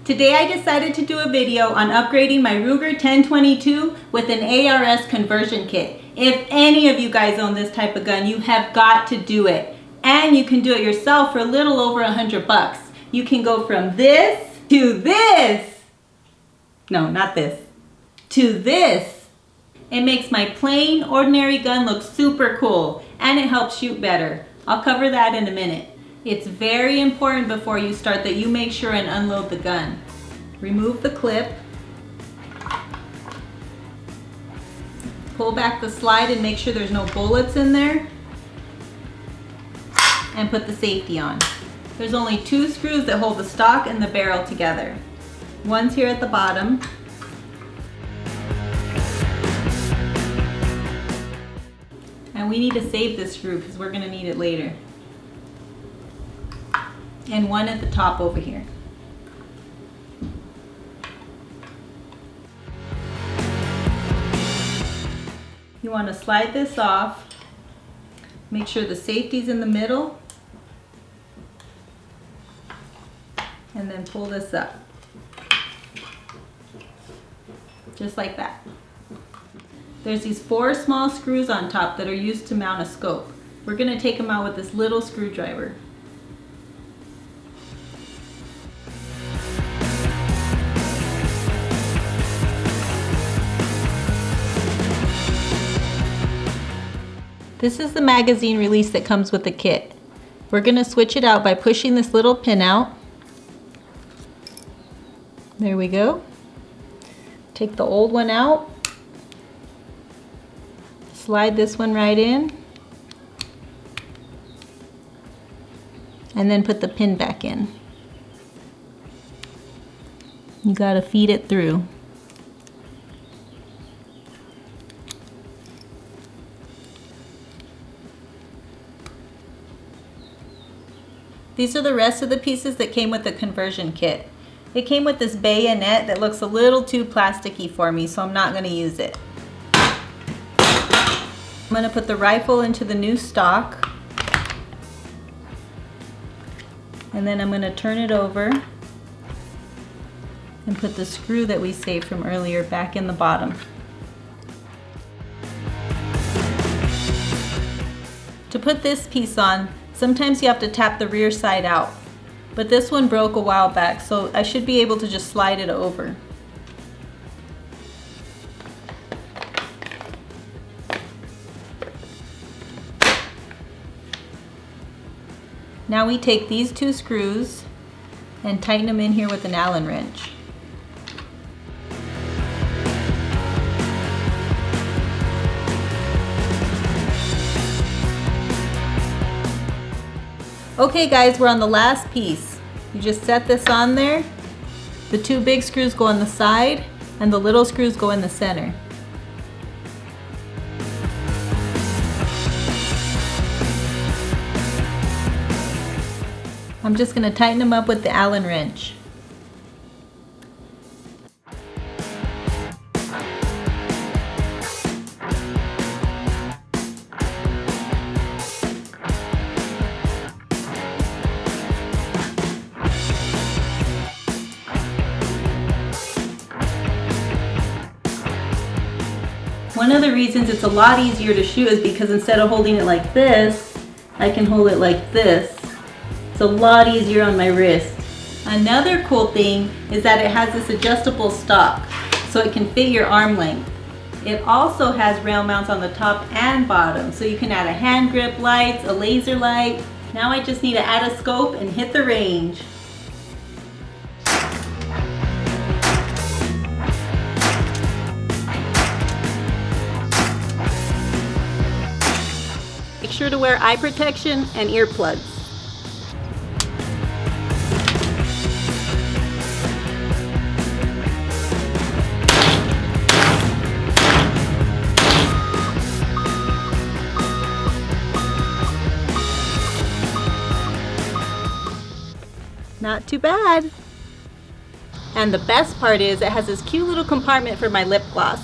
Today I decided to do a video on upgrading my Ruger 1022 with an ARS conversion kit. If any of you guys own this type of gun, you have got to do it. And you can do it yourself for a little over $100. You can go from this to this. No, not this. To this. It makes my plain, ordinary gun look super cool, and it helps shoot better. I'll cover that in a minute. It's very important before you start that you make sure and unload the gun. Remove the clip. Pull back the slide and make sure there's no bullets in there. And put the safety on. There's only 2 screws that hold the stock and the barrel together. One's here at the bottom. And we need to save this screw because we're going to need it later. And one at the top over here. You want to slide this off. Make sure the safety's in the middle. And then pull this up. Just like that. There's these 4 small screws on top that are used to mount a scope. We're going to take them out with this little screwdriver. This is the magazine release that comes with the kit. We're going to switch it out by pushing this little pin out. There we go. Take the old one out. Slide this one right in. And then put the pin back in. You gotta feed it through. These are the rest of the pieces that came with the conversion kit. It came with this bayonet that looks a little too plasticky for me, so I'm not going to use it. I'm going to put the rifle into the new stock. And then I'm going to turn it over and put the screw that we saved from earlier back in the bottom. To put this piece on, sometimes you have to tap the rear side out. But this one broke a while back, so I should be able to just slide it over. Now we take these 2 screws and tighten them in here with an Allen wrench. Okay guys, we're on the last piece. You just set this on there. The 2 big screws go on the side and the little screws go in the center. I'm just going to tighten them up with the Allen wrench. One of the reasons it's a lot easier to shoot is because instead of holding it like this, I can hold it like this. It's a lot easier on my wrist. Another cool thing is that it has this adjustable stock, so it can fit your arm length. It also has rail mounts on the top and bottom, so you can add a hand grip lights, a laser light. Now I just need to add a scope and hit the range. Make sure to wear eye protection and earplugs. Not too bad. And the best part is it has this cute little compartment for my lip gloss.